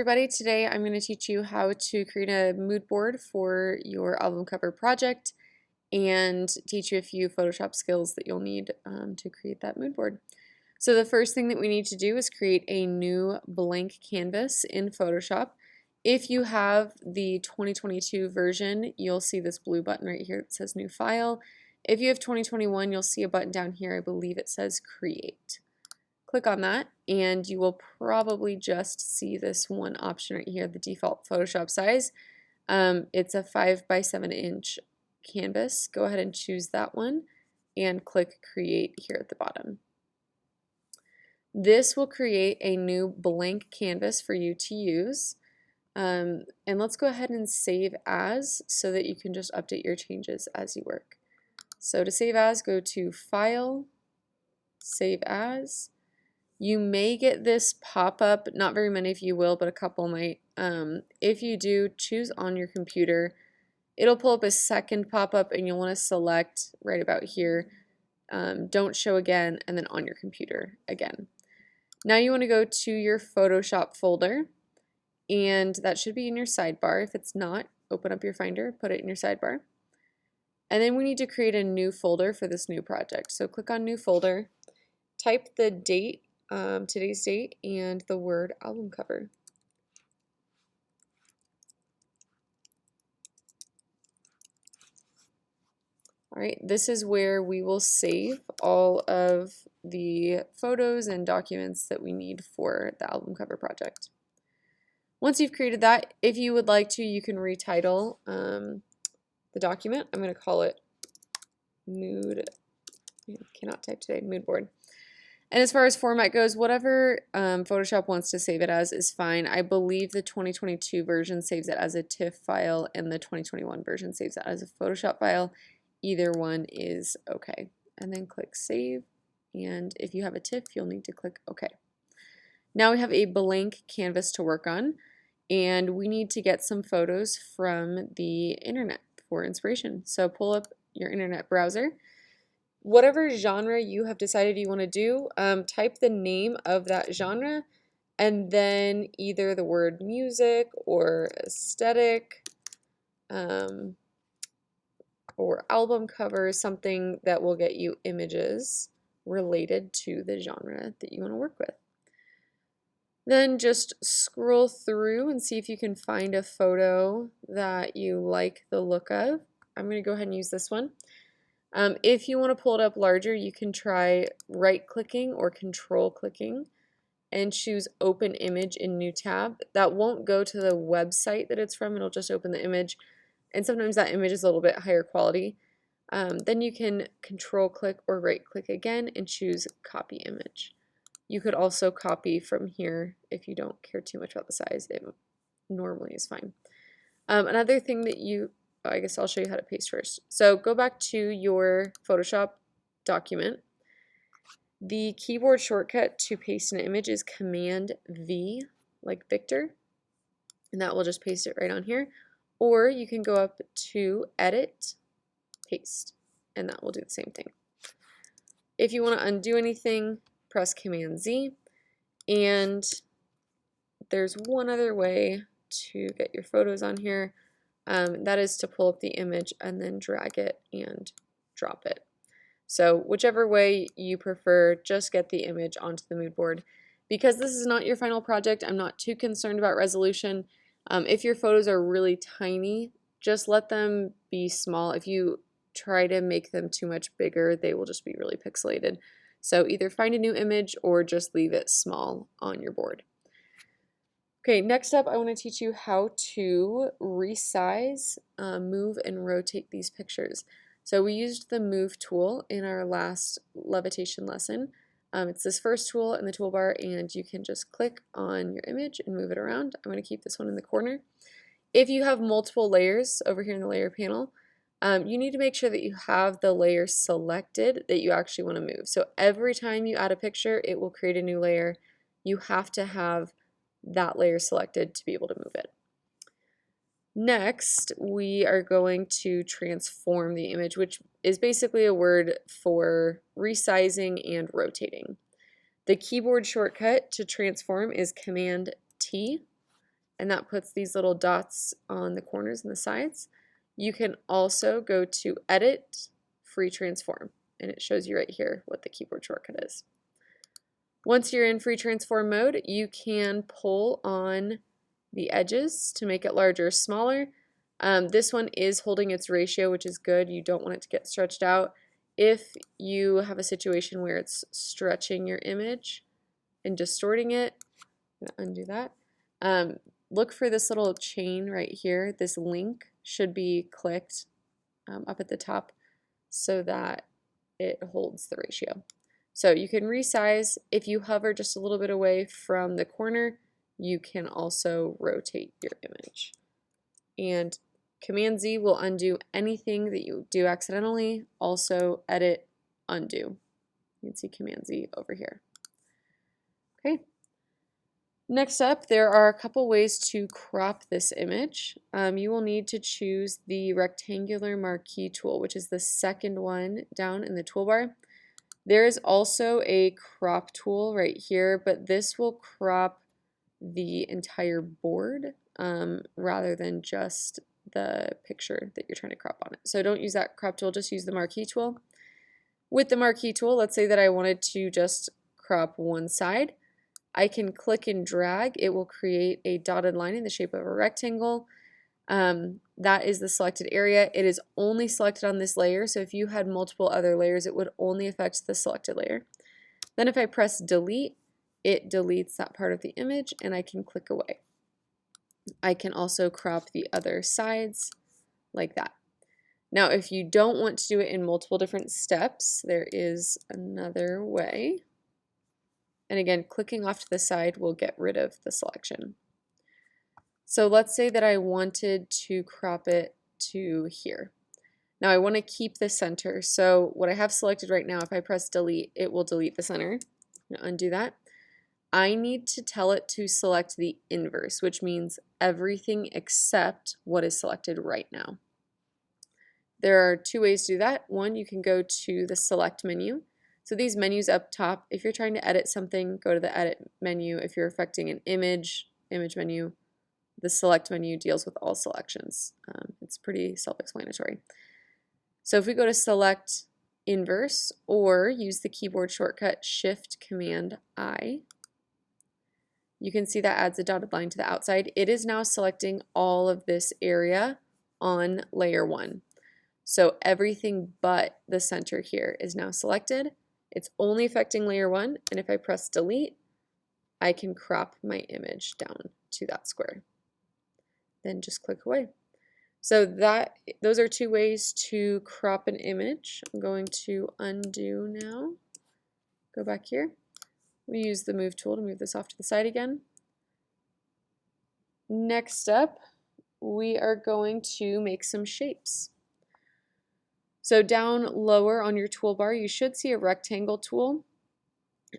Everybody, today I'm going to teach you how to create a mood board for your album cover project and teach you a few Photoshop skills that you'll need to create that mood board. So the first thing that we need to do is create a new blank canvas in Photoshop. If you have the 2022 version, you'll see this blue button right here that says New File. If you have 2021, you'll see a button down here, I believe it says Create. Click on that and you will probably just see this one option right here, the default Photoshop size. It's a 5 by 7 inch canvas. Go ahead and choose that one and click Create here at the bottom. This will create a new blank canvas for you to use. And let's go ahead and save as so that you can just update your changes as you work. So to save as, go to File, Save As. You may get this pop-up, not very many of you will, but a couple might. If you do, choose on your computer. It'll pull up a second pop-up and you'll want to select right about here, don't show again, and then on your computer again. Now you want to go to your Photoshop folder, and that should be in your sidebar. If it's not, open up your Finder, put it in your sidebar. And then we need to create a new folder for this new project. So click on New Folder, type the date, today's date, and the word album cover. Alright, this is where we will save all of the photos and documents that we need for the album cover project. Once you've created that, if you would like to, you can retitle the document. I'm going to call it Mood, I cannot type today, Mood Board. And as far as format goes, whatever Photoshop wants to save it as is fine. I believe the 2022 version saves it as a TIFF file and the 2021 version saves it as a Photoshop file. Either one is okay. And then click Save. And if you have a TIFF, you'll need to click OK. Now we have a blank canvas to work on, and we need to get some photos from the internet for inspiration. So pull up your internet browser. Whatever genre you have decided you want to do, type the name of that genre and then either the word music or aesthetic or album cover, something that will get you images related to the genre that you want to work with. Then just scroll through and see if you can find a photo that you like the look of. I'm going to go ahead and use this one. If you want to pull it up larger, you can try right-clicking or control-clicking and choose Open Image in New Tab. That won't go to the website that it's from. It'll just open the image, and sometimes that image is a little bit higher quality. Then you can control-click or right-click again and choose Copy Image. You could also copy from here if you don't care too much about the size. It normally is fine. Another thing that I guess I'll show you how to paste first. So go back to your Photoshop document. The keyboard shortcut to paste an image is Command V, like Victor, and that will just paste it right on here. Or you can go up to Edit, Paste, and that will do the same thing. If you want to undo anything, press Command Z, and there's one other way to get your photos on here. That is to pull up the image and then drag it and drop it. So whichever way you prefer, just get the image onto the mood board. Because this is not your final project, I'm not too concerned about resolution. If your photos are really tiny, just let them be small. If you try to make them too much bigger, they will just be really pixelated. So either find a new image or just leave it small on your board. Okay, next up I want to teach you how to resize, move, and rotate these pictures. So we used the Move tool in our last levitation lesson. It's this first tool in the toolbar, and you can just click on your image and move it around. I'm going to keep this one in the corner. If you have multiple layers over here in the layer panel, you need to make sure that you have the layer selected that you actually want to move. So every time you add a picture, it will create a new layer. You have to have that layer selected to be able to move it. Next, we are going to transform the image, which is basically a word for resizing and rotating. The keyboard shortcut to transform is Command T. and that puts these little dots on the corners and the sides. You can also go to Edit, Free Transform, and it shows you right here what the keyboard shortcut is. Once you're in free transform mode, you can pull on the edges to make it larger or smaller. This one is holding its ratio, which is good. You don't want it to get stretched out. If you have a situation where it's stretching your image and distorting it, I'm going to undo that. Look for this little chain right here. This link should be clicked up at the top so that it holds the ratio. So you can resize. If you hover just a little bit away from the corner, you can also rotate your image. And Command Z will undo anything that you do accidentally. Also Edit, Undo. You can see Command Z over here. Okay. Next up, there are a couple ways to crop this image. You will need to choose the rectangular marquee tool, which is the second one down in the toolbar. There is also a crop tool right here, but this will crop the entire board rather than just the picture that you're trying to crop on it. So don't use that crop tool, just use the marquee tool. With the marquee tool, let's say that I wanted to just crop one side. I can click and drag. It will create a dotted line in the shape of a rectangle. That is the selected area. It is only selected on this layer, so if you had multiple other layers, it would only affect the selected layer. Then if I press delete, it deletes that part of the image and I can click away. I can also crop the other sides like that. Now, if you don't want to do it in multiple different steps, there is another way. And again, clicking off to the side will get rid of the selection. So let's say that I wanted to crop it to here. Now I want to keep the center. So what I have selected right now, if I press delete, it will delete the center. I'm going to undo that. I need to tell it to select the inverse, which means everything except what is selected right now. There are two ways to do that. One, you can go to the select menu. So these menus up top, if you're trying to edit something, go to the edit menu. If you're affecting an image menu, the select menu deals with all selections. It's pretty self-explanatory. So if we go to select inverse or use the keyboard shortcut Shift Command I, you can see that adds a dotted line to the outside. It is now selecting all of this area on layer 1. So everything but the center here is now selected. It's only affecting layer 1, and if I press delete, I can crop my image down to that square. Then just click away. So those are two ways to crop an image. I'm going to undo now. Go back here. We use the move tool to move this off to the side again. Next up, we are going to make some shapes. So down lower on your toolbar, you should see a rectangle tool.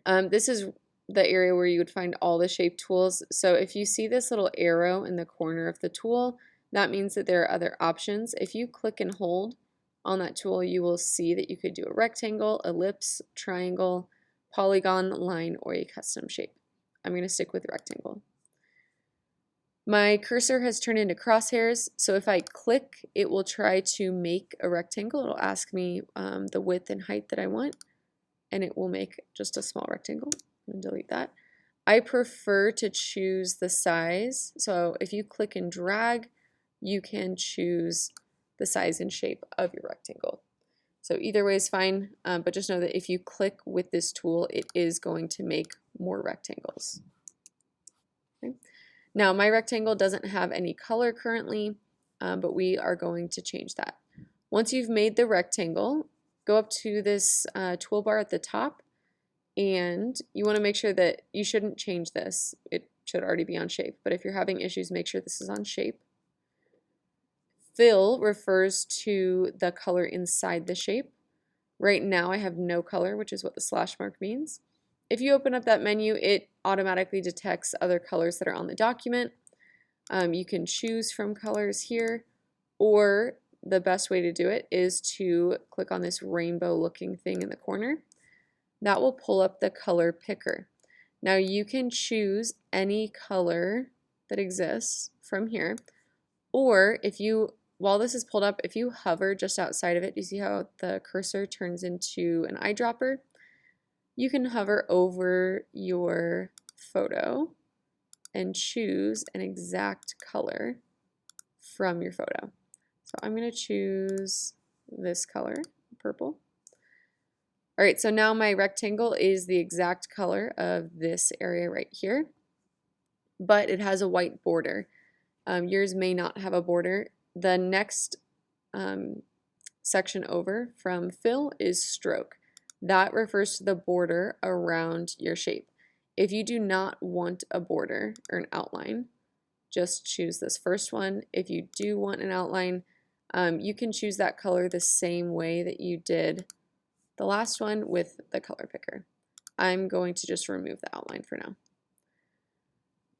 This is the area where you would find all the shape tools. So if you see this little arrow in the corner of the tool, that means that there are other options. If you click and hold on that tool, you will see that you could do a rectangle, ellipse, triangle, polygon, line, or a custom shape. I'm going to stick with rectangle. My cursor has turned into crosshairs, so if I click, it will try to make a rectangle. It'll ask me the width and height that I want, and it will make just a small rectangle. I'm going to delete that. I prefer to choose the size, so if you click and drag, you can choose the size and shape of your rectangle. So either way is fine, but just know that if you click with this tool, it is going to make more rectangles. Okay. Now my rectangle doesn't have any color currently, but we are going to change that. Once you've made the rectangle, go up to this toolbar at the top, and you want to make sure that you shouldn't change this. It should already be on shape, but if you're having issues, make sure this is on shape. Fill refers to the color inside the shape. Right now I have no color, which is what the slash mark means. If you open up that menu, it automatically detects other colors that are on the document. You can choose from colors here, or the best way to do it is to click on this rainbow looking thing in the corner. That will pull up the color picker. Now you can choose any color that exists from here. Or if you, while this is pulled up, if you hover just outside of it, you see how the cursor turns into an eyedropper? You can hover over your photo and choose an exact color from your photo. So I'm going to choose this color, purple. All right, so now my rectangle is the exact color of this area right here, but it has a white border. Yours may not have a border. The next section over from fill is stroke. That refers to the border around your shape. If you do not want a border or an outline, just choose this first one. If you do want an outline, you can choose that color the same way that you did the last one with the color picker. I'm going to just remove the outline for now.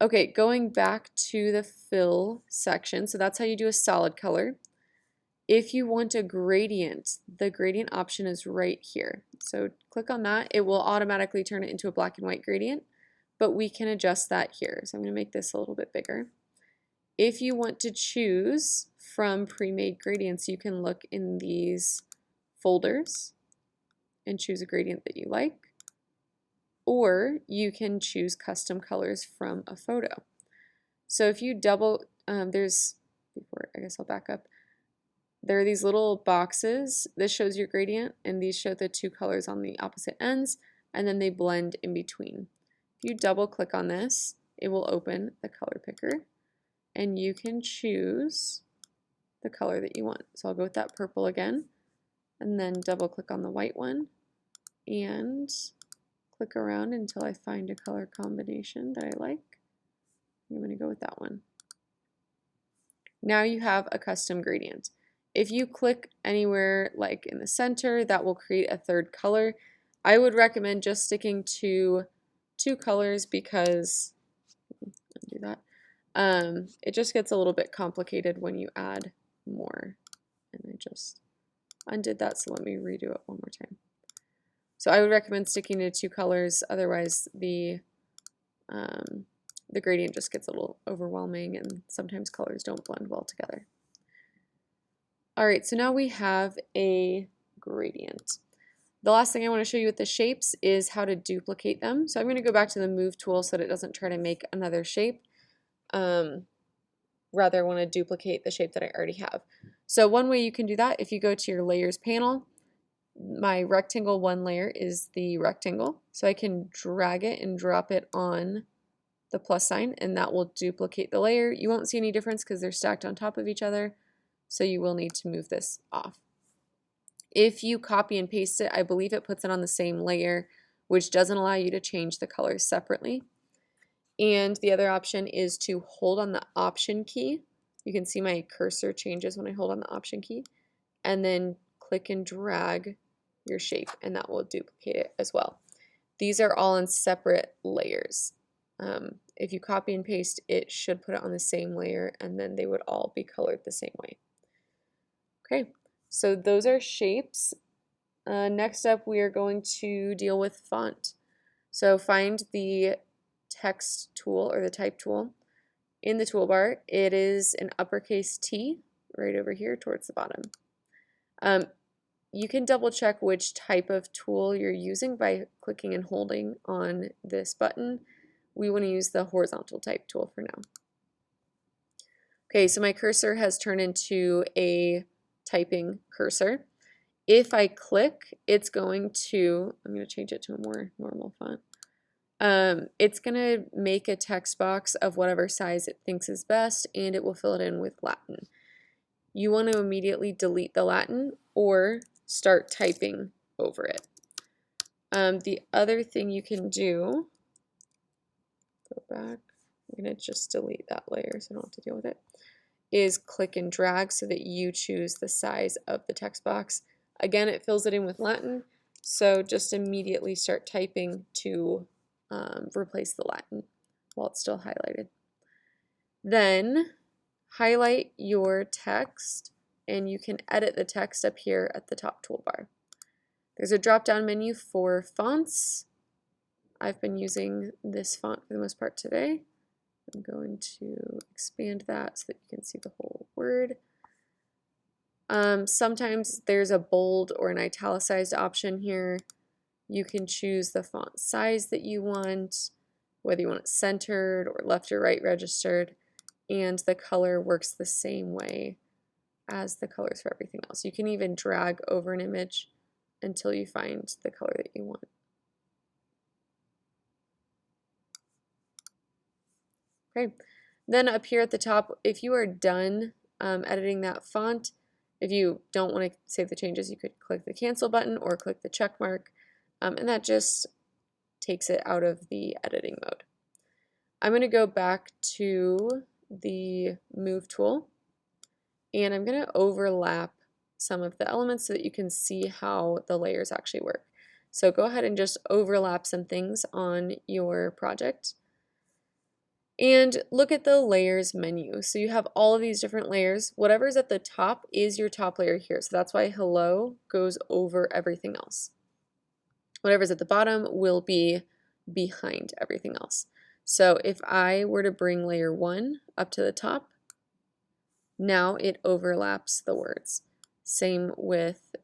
Okay, going back to the fill section, so that's how you do a solid color. If you want a gradient, the gradient option is right here. So click on that. It will automatically turn it into a black and white gradient, but we can adjust that here. So I'm going to make this a little bit bigger. If you want to choose from pre-made gradients, you can look in these folders and choose a gradient that you like, or you can choose custom colors from a photo. So if you double, I guess I'll back up. There are these little boxes. This shows your gradient, and these show the two colors on the opposite ends, and then they blend in between. If you double click on this, it will open the color picker, and you can choose the color that you want. So I'll go with that purple again, and then double click on the white one, and click around until I find a color combination that I like. I'm going to go with that one. Now you have a custom gradient. If you click anywhere like in the center, that will create a third color. I would recommend just sticking to 2 colors because, undo that, it just gets a little bit complicated when you add more. And I just undid that, so let me redo it one more time. So I would recommend sticking to 2 colors, otherwise the gradient just gets a little overwhelming and sometimes colors don't blend well together. Alright, so now we have a gradient. The last thing I want to show you with the shapes is how to duplicate them. So I'm going to go back to the move tool so that it doesn't try to make another shape. Rather, I want to duplicate the shape that I already have. So one way you can do that, if you go to your layers panel, my rectangle 1 layer is the rectangle. So I can drag it and drop it on the plus sign, and that will duplicate the layer. You won't see any difference because they're stacked on top of each other. So you will need to move this off. If you copy and paste it, I believe it puts it on the same layer, which doesn't allow you to change the colors separately. And the other option is to hold on the Option key. You can see my cursor changes when I hold on the Option key, and then click and drag your shape, and that will duplicate it as well. These are all in separate layers. If you copy and paste, it should put it on the same layer, and then they would all be colored the same way. Okay, so those are shapes. Next up, we are going to deal with font. So find the text tool or the type tool in the toolbar. It is an uppercase T right over here towards the bottom. You can double check which type of tool you're using by clicking and holding on this button. We want to use the horizontal type tool for now. Okay, so my cursor has turned into a typing cursor. If I click, it's going to, I'm going to change it to a more normal font. It's going to make a text box of whatever size it thinks is best, and it will fill it in with Latin. You want to immediately delete the Latin or start typing over it. The other thing you can do, go back, I'm going to just delete that layer so I don't have to deal with it, is click and drag so that you choose the size of the text box. Again, it fills it in with Latin, so just immediately start typing to replace the Latin while it's still highlighted. Then highlight your text, and you can edit the text up here at the top toolbar. There's a drop-down menu for fonts. I've been using this font for the most part today. I'm going to expand that so that you can see the whole word. Sometimes there's a bold or an italicized option here. You can choose the font size that you want, whether you want it centered or left or right registered, and the color works the same way as the colors for everything else. You can even drag over an image until you find the color that you want. Okay, then up here at the top, if you are done editing that font, if you don't want to save the changes, you could click the cancel button or click the check mark, and that just takes it out of the editing mode. I'm going to go back to the move tool, and I'm going to overlap some of the elements so that you can see how the layers actually work. So go ahead and just overlap some things on your project. And look at the layers menu. So you have all of these different layers. Whatever's at the top is your top layer here. So that's why hello goes over everything else. Whatever's at the bottom will be behind everything else. So if I were to bring layer 1 up to the top, now it overlaps the words. Same with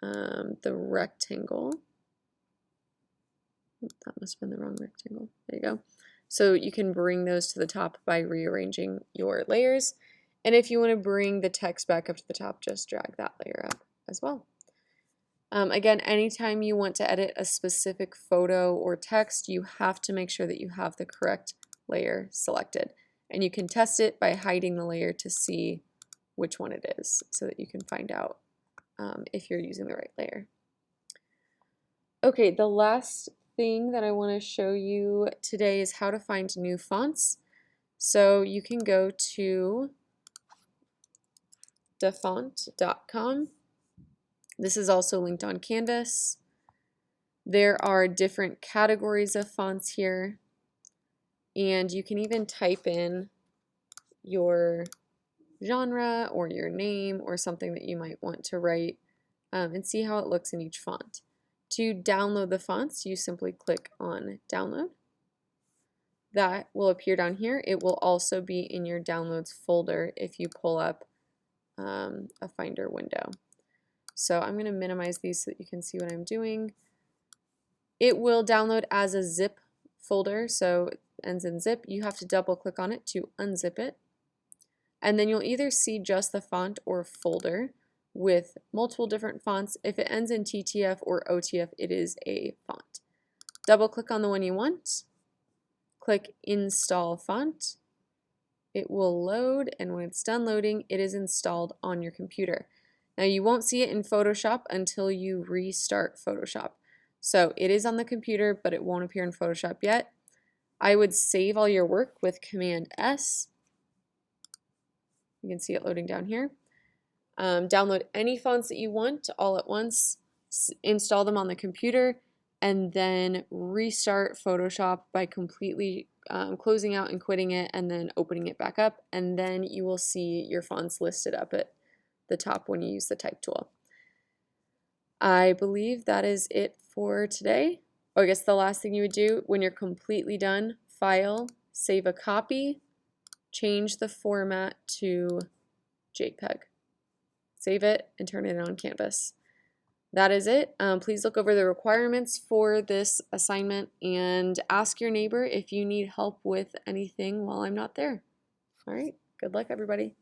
the rectangle. That must have been the wrong rectangle. There you go. So you can bring those to the top by rearranging your layers. And if you want to bring the text back up to the top, just drag that layer up as well. Again, anytime you want to edit a specific photo or text, you have to make sure that you have the correct layer selected. And you can test it by hiding the layer to see which one it is so that you can find out if you're using the right layer. Okay, the last thing that I want to show you today is how to find new fonts. So you can go to dafont.com. This is also linked on Canvas. There are different categories of fonts here, and you can even type in your genre or your name or something that you might want to write and see how it looks in each font. To download the fonts, you simply click on download. That will appear down here. It will also be in your downloads folder if you pull up a Finder window. So I'm going to minimize these so that you can see what I'm doing. It will download as a zip folder, so it ends in zip. You have to double click on it to unzip it. And then you'll either see just the font or folder with multiple different fonts. If it ends in TTF or OTF, it is a font. Double click on the one you want, click Install Font. It will load, and when it's done loading, it is installed on your computer. Now you won't see it in Photoshop until you restart Photoshop. So it is on the computer, but it won't appear in Photoshop yet. I would save all your work with Command S. You can see it loading down here. Download any fonts that you want all at once, install them on the computer, and then restart Photoshop by completely closing out and quitting it and then opening it back up, and then you will see your fonts listed up at the top when you use the type tool. I believe that is it for today. Oh, I guess the last thing you would do when you're completely done, File, save a copy, change the format to JPEG. Save it and turn it on Canvas. That is it. Please look over the requirements for this assignment and ask your neighbor if you need help with anything while I'm not there. All right, good luck everybody.